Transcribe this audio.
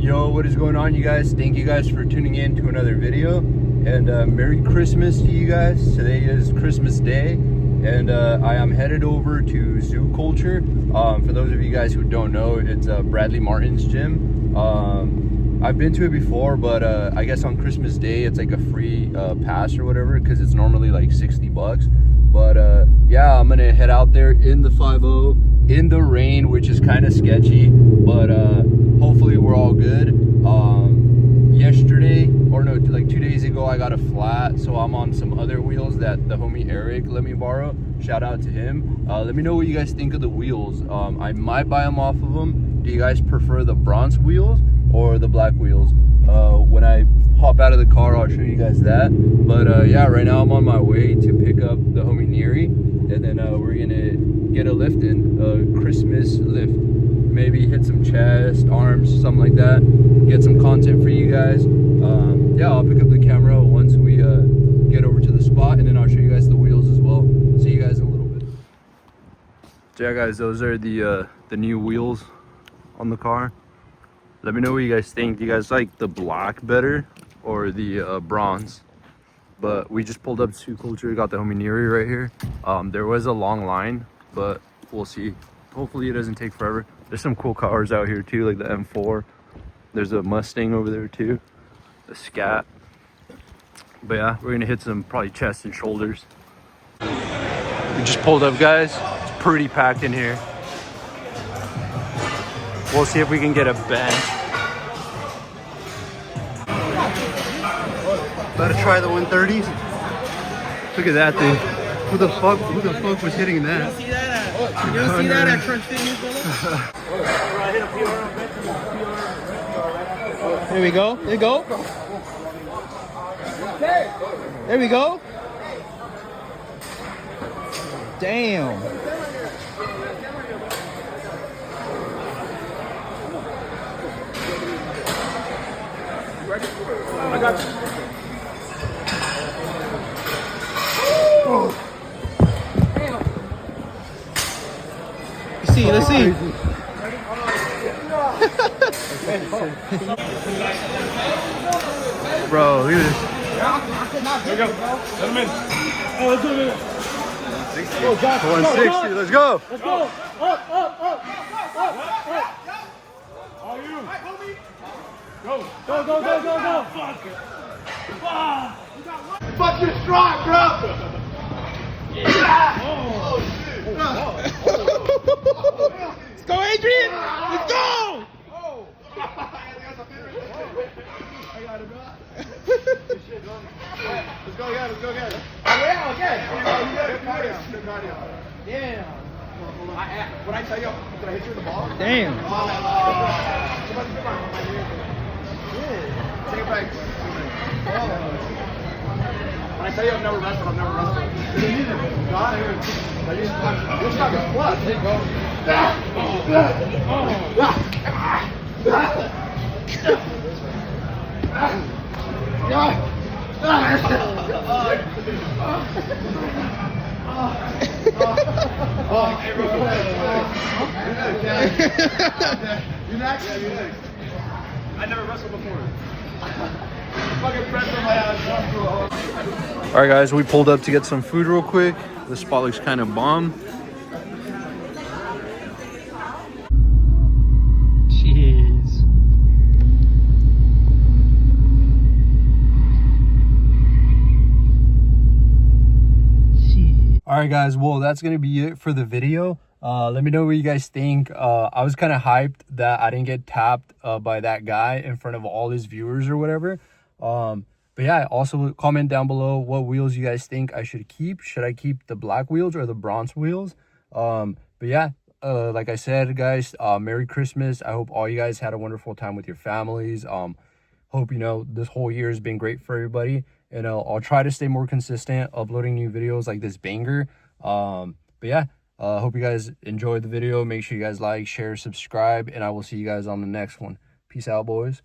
Yo, what is going on, you guys? Thank you guys for tuning in to another video, and Merry Christmas to you guys. Today is Christmas Day, and I am headed over to Zoo Culture. For those of you guys who don't know, it's Bradley Martin's gym. I've been to it before, but I guess on Christmas Day it's like a free pass or whatever, because it's normally like 60 bucks. But yeah, I'm gonna head out there in the 5.0 in the rain, which is kind of sketchy, but hopefully we're all good. Yesterday, or no, like 2 days ago, I got a flat, so I'm on some other wheels that the homie Eric let me borrow. Shout out to him. Let me know what you guys think of the wheels. I might buy them off of him. Do you guys prefer the bronze wheels or the black wheels? When I hop out of the car, I'll show you guys that. But yeah, right now I'm on my way to pick up the homie Neri, and then we're gonna get a lift in, a Christmas lift. Maybe hit some chest, arms, something like that. Get some content for you guys. Yeah, I'll pick up the camera once we get over to the spot, and then I'll show you guys the wheels as well. See you guys in a little bit. So yeah, guys, those are the new wheels on the car. Let me know what you guys think. Do you guys like the black better or the bronze? But we just pulled up to Culture. We got the homie Neri right here. There was a long line, but we'll see. Hopefully it doesn't take forever. There's some cool cars out here too, like the M4. There's a Mustang over there too, the Scat. But yeah, we're gonna hit some probably chest and shoulders. We just pulled up, guys. It's pretty packed in here. We'll see if we can get a bench. About to try the 130s. Look at that thing. Who the fuck was hitting that? You don't see that at Crunch Fitness, brother? There we go. There we go. There we go. Damn. I got you. Let's see. Bro, look at this. There we go. Let him in. Oh, let's do it. 160, let's go. Let's go. Up. All you. Go. Fuck. Fuck your stride, bro. Yeah. Oh, shit. Let's go, Adrian! Let's go! Oh. Let's go again. Oh, yeah, Good cardio. Damn. When I tell you, did I hit you with the ball? Damn. Take it back. When I tell you I've never wrestled. God, this got me flush. There you go. You next? Yeah, you next. I never wrestled before. Fucking press on my ass. All right, guys, we pulled up to get some food real quick. The spot looks kind of bomb. Jeez. All right, guys, well, that's gonna be it for the video. Let me know what you guys think. I was kind of hyped that I didn't get tapped by that guy in front of all his viewers or whatever. But yeah, also comment down below what wheels you guys think I should keep. Should I keep the black wheels or the bronze wheels? But yeah, like I said, guys, Merry Christmas. I hope all you guys had a wonderful time with your families. Hope, you know, this whole year has been great for everybody. And I'll try to stay more consistent, uploading new videos like this banger. But yeah, hope you guys enjoyed the video. Make sure you guys like, share, subscribe, and I will see you guys on the next one. Peace out, boys.